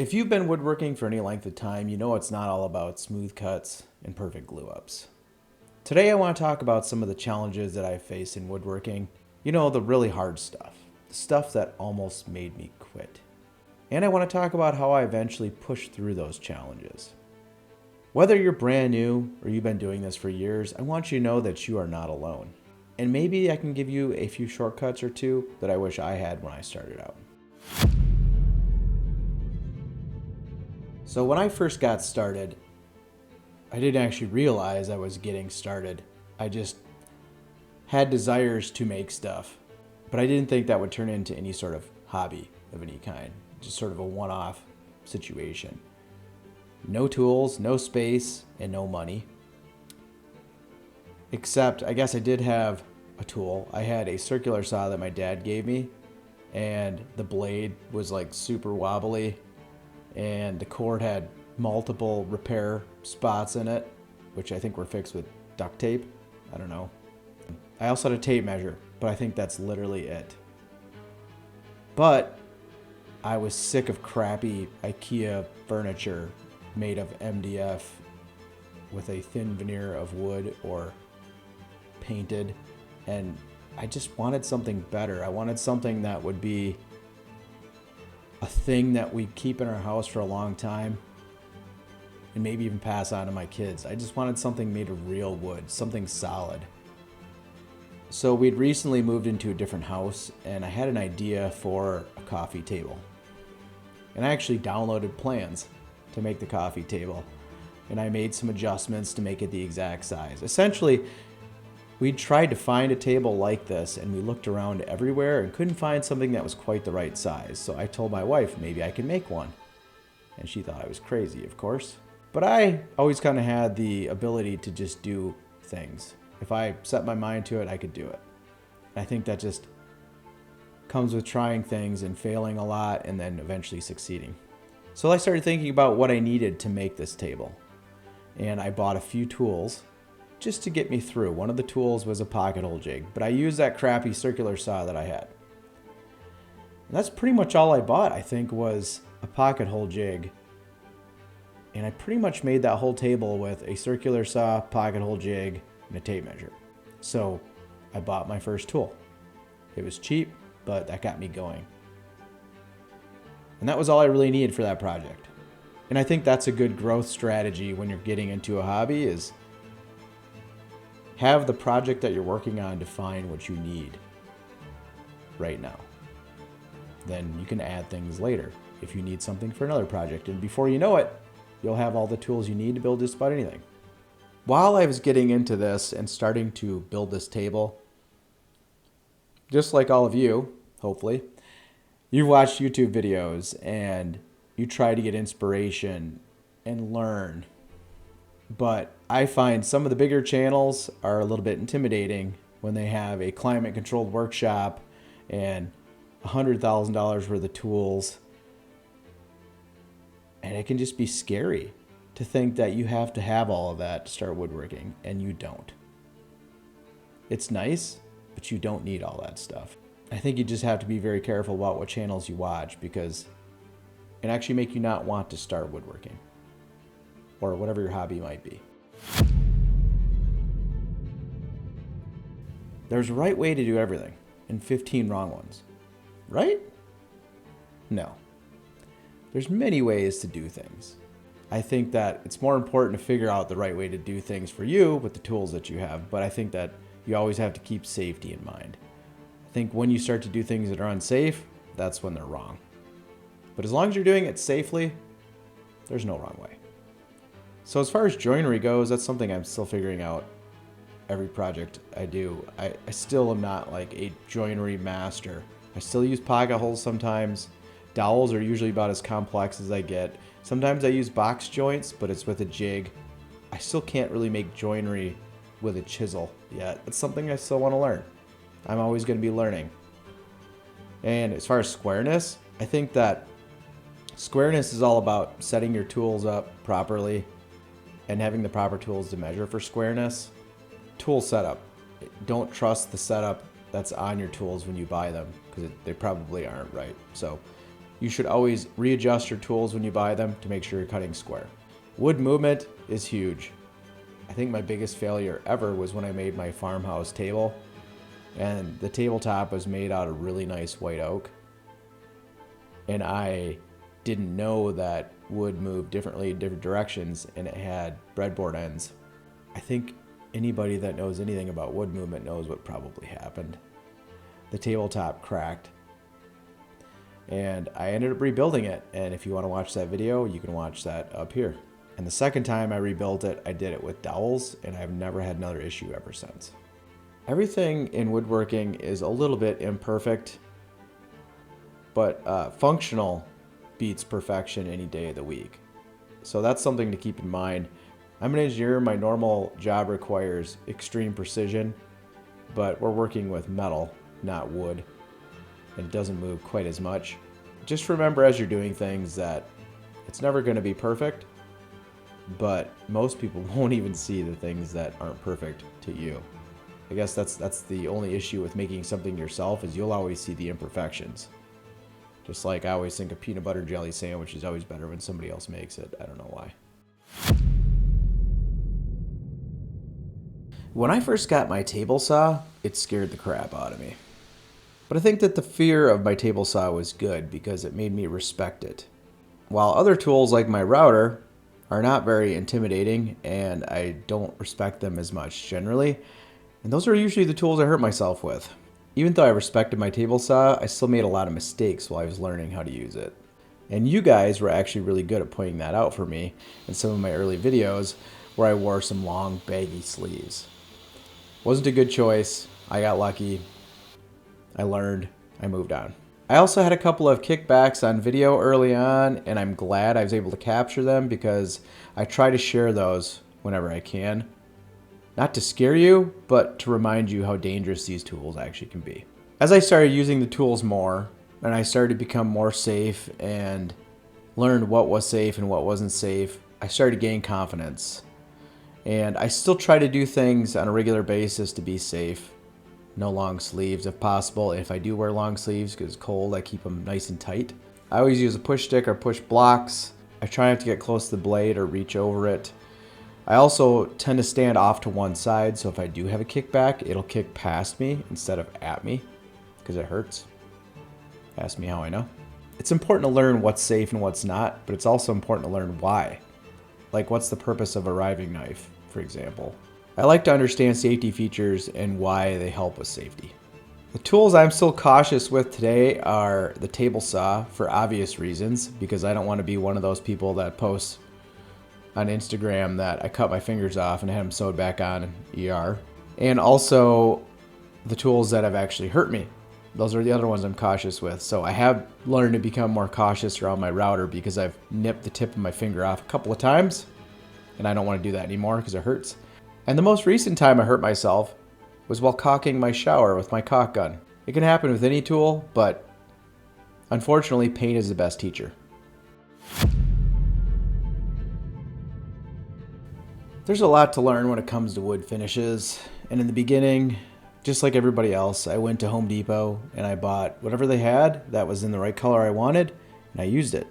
If you've been woodworking for any length of time, you know it's not all about smooth cuts and perfect glue ups. Today I want to talk about some of the challenges that I faced in woodworking. You know, the really hard stuff, the stuff that almost made me quit. And I want to talk about how I eventually pushed through those challenges. Whether you're brand new or you've been doing this for years, I want you to know that you are not alone. And maybe I can give you a few shortcuts or two that I wish I had when I started out. So when I first got started, I didn't actually realize I was getting started. I just had desires to make stuff, but I didn't think that would turn into any sort of hobby of any kind, just sort of a one-off situation. No tools, no space, and no money. Except, I guess I did have a tool. I had a circular saw that my dad gave me, and the blade was like super wobbly, and the cord had multiple repair spots in it, which I think were fixed with duct tape. I don't know. I also had a tape measure, but I think that's literally it. But I was sick of crappy IKEA furniture made of MDF with a thin veneer of wood or painted, and I just wanted something better. I wanted something that would be a thing that we keep in our house for a long time and maybe even pass on to my kids. I just wanted something made of real wood, something solid. So we'd recently moved into a different house, and I had an idea for a coffee table. And I actually downloaded plans to make the coffee table, and I made some adjustments to make it the exact size. Essentially, we tried to find a table like this, and we looked around everywhere and couldn't find something that was quite the right size. So I told my wife maybe I could make one. And she thought I was crazy, of course. But I always kind of had the ability to just do things. If I set my mind to it, I could do it. I think that just comes with trying things and failing a lot and then eventually succeeding. So I started thinking about what I needed to make this table. And I bought a few tools just to get me through. One of the tools was a pocket hole jig, but I used that crappy circular saw that I had. And that's pretty much all I bought, I think, was a pocket hole jig. And I pretty much made that whole table with a circular saw, pocket hole jig, and a tape measure. So I bought my first tool. It was cheap, but that got me going. And that was all I really needed for that project. And I think that's a good growth strategy when you're getting into a hobby, is have the project that you're working on define what you need right now. Then you can add things later if you need something for another project. And before you know it, you'll have all the tools you need to build just about anything. While I was getting into this and starting to build this table, just like all of you, hopefully, you've watched YouTube videos and you try to get inspiration and learn. But I find some of the bigger channels are a little bit intimidating when they have a climate controlled workshop and $100,000 worth of tools. And it can just be scary to think that you have to have all of that to start woodworking, and you don't. It's nice, but you don't need all that stuff. I think you just have to be very careful about what channels you watch, because it can actually make you not want to start woodworking or whatever your hobby might be. There's a right way to do everything and 15 wrong ones, right? No. There's many ways to do things. I think that it's more important to figure out the right way to do things for you with the tools that you have, but I think that you always have to keep safety in mind. I think when you start to do things that are unsafe, that's when they're wrong. But as long as you're doing it safely, there's no wrong way. So as far as joinery goes, that's something I'm still figuring out every project I do. I still am not like a joinery master. I still use pocket holes sometimes. Dowels are usually about as complex as I get. Sometimes I use box joints, but it's with a jig. I still can't really make joinery with a chisel yet. It's something I still want to learn. I'm always going to be learning. And as far as squareness, I think that squareness is all about setting your tools up properly and having the proper tools to measure for squareness. Tool setup. Don't trust the setup that's on your tools when you buy them, because they probably aren't right. So you should always readjust your tools when you buy them to make sure you're cutting square. Wood movement is huge. I think my biggest failure ever was when I made my farmhouse table, and the tabletop was made out of really nice white oak, and I didn't know that wood moved differently in different directions, and it had breadboard ends. I think anybody that knows anything about wood movement knows what probably happened. The tabletop cracked, and I ended up rebuilding it, and if you want to watch that video, you can watch that up here. And the second time I rebuilt it, I did it with dowels, and I've never had another issue ever since. Everything in woodworking is a little bit imperfect, but functional beats perfection any day of the week. So that's something to keep in mind. I'm an engineer. My normal job requires extreme precision, but we're working with metal, not wood, and it doesn't move quite as much. Just remember as you're doing things that it's never going to be perfect, but most people won't even see the things that aren't perfect to you. I guess that's the only issue with making something yourself, is you'll always see the imperfections. Just like I always think a peanut butter jelly sandwich is always better when somebody else makes it. I don't know why. When I first got my table saw, it scared the crap out of me. But I think that the fear of my table saw was good because it made me respect it. While other tools like my router are not very intimidating and I don't respect them as much generally, and those are usually the tools I hurt myself with. Even though I respected my table saw, I still made a lot of mistakes while I was learning how to use it. And you guys were actually really good at pointing that out for me in some of my early videos where I wore some long baggy sleeves. Wasn't a good choice. I got lucky. I learned. I moved on. I also had a couple of kickbacks on video early on, and I'm glad I was able to capture them because I try to share those whenever I can. Not to scare you, but to remind you how dangerous these tools actually can be. As I started using the tools more, and I started to become more safe and learned what was safe and what wasn't safe, I started to gain confidence. And I still try to do things on a regular basis to be safe. No long sleeves if possible. If I do wear long sleeves because it's cold, I keep them nice and tight. I always use a push stick or push blocks. I try not to get close to the blade or reach over it. I also tend to stand off to one side, so if I do have a kickback, it'll kick past me instead of at me because it hurts. Ask me how I know. It's important to learn what's safe and what's not, but it's also important to learn why. Like, what's the purpose of a riving knife, for example? I like to understand safety features and why they help with safety. The tools I'm still cautious with today are the table saw for obvious reasons, because I don't want to be one of those people that posts on Instagram that I cut my fingers off and had them sewed back on in ER. And also the tools that have actually hurt me. Those are the other ones I'm cautious with. So I have learned to become more cautious around my router because I've nipped the tip of my finger off a couple of times, and I don't want to do that anymore because it hurts. And the most recent time I hurt myself was while caulking my shower with my caulk gun. It can happen with any tool, but unfortunately, pain is the best teacher. There's a lot to learn when it comes to wood finishes, and in the beginning, just like everybody else, I went to Home Depot and I bought whatever they had that was in the right color I wanted, and I used it.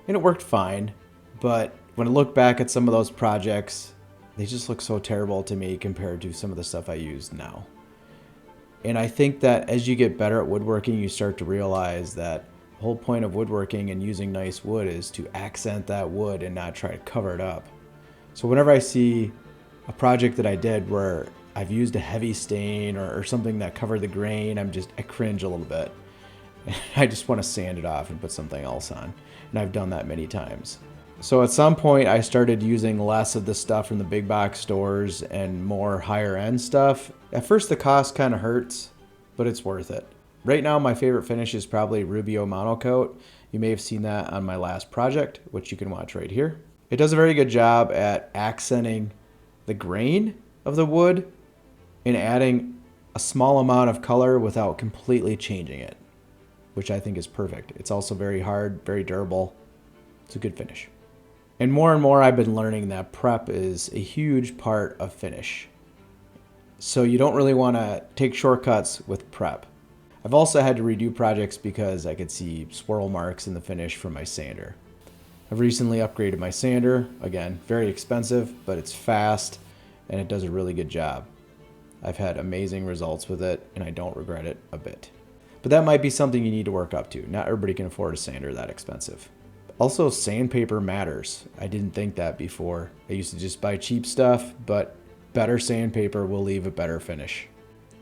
And it worked fine, but when I look back at some of those projects, they just look so terrible to me compared to some of the stuff I use now. And I think that as you get better at woodworking, you start to realize that the whole point of woodworking and using nice wood is to accent that wood and not try to cover it up. So whenever I see a project that I did where I've used a heavy stain or something that covered the grain, I cringe a little bit. I just want to sand it off and put something else on. And I've done that many times. So at some point I started using less of the stuff from the big box stores and more higher end stuff. At first the cost kind of hurts, but it's worth it. Right now my favorite finish is probably Rubio Monocoat. You may have seen that on my last project, which you can watch right here. It does a very good job at accenting the grain of the wood and adding a small amount of color without completely changing it, which I think is perfect. It's also very hard, very durable. It's a good finish. And more I've been learning that prep is a huge part of finish. So you don't really want to take shortcuts with prep. I've also had to redo projects because I could see swirl marks in the finish from my sander. I've recently upgraded my sander. Again, very expensive, but it's fast and it does a really good job. I've had amazing results with it and I don't regret it a bit. But that might be something you need to work up to. Not everybody can afford a sander that expensive. Also, sandpaper matters. I didn't think that before. I used to just buy cheap stuff, but better sandpaper will leave a better finish.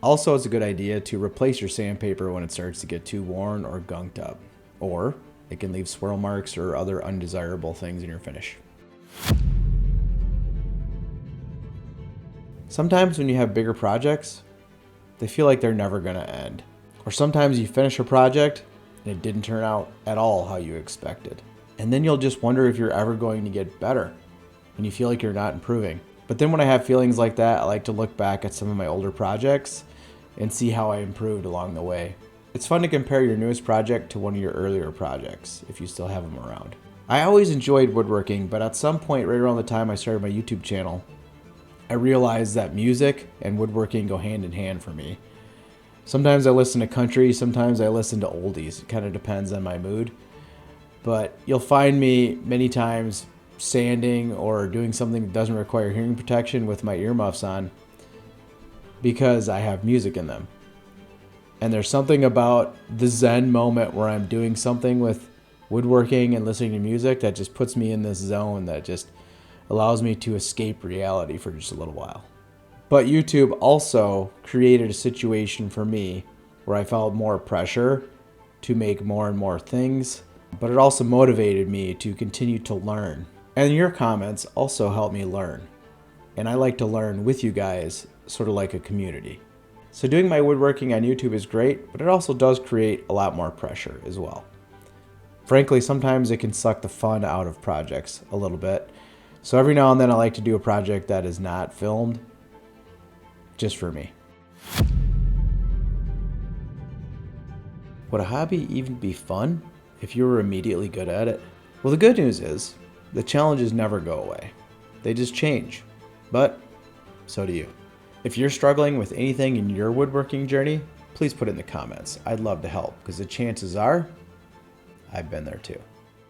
Also, it's a good idea to replace your sandpaper when it starts to get too worn or gunked up, or it can leave swirl marks or other undesirable things in your finish. Sometimes when you have bigger projects, they feel like they're never gonna end. Or sometimes you finish a project and it didn't turn out at all how you expected. And then you'll just wonder if you're ever going to get better and you feel like you're not improving. But then when I have feelings like that, I like to look back at some of my older projects and see how I improved along the way. It's fun to compare your newest project to one of your earlier projects, if you still have them around. I always enjoyed woodworking, but at some point right around the time I started my YouTube channel, I realized that music and woodworking go hand in hand for me. Sometimes I listen to country, sometimes I listen to oldies. It kind of depends on my mood. But you'll find me many times sanding or doing something that doesn't require hearing protection with my earmuffs on because I have music in them. And there's something about the Zen moment where I'm doing something with woodworking and listening to music that just puts me in this zone that just allows me to escape reality for just a little while. But YouTube also created a situation for me where I felt more pressure to make more and more things, but it also motivated me to continue to learn. And your comments also help me learn. And I like to learn with you guys, sort of like a community. So doing my woodworking on YouTube is great, but it also does create a lot more pressure as well. Frankly, sometimes it can suck the fun out of projects a little bit. So every now and then I like to do a project that is not filmed, just for me. Would a hobby even be fun if you were immediately good at it? Well, the good news is the challenges never go away. They just change, but so do you. If you're struggling with anything in your woodworking journey, please put it in the comments. I'd love to help because the chances are I've been there too.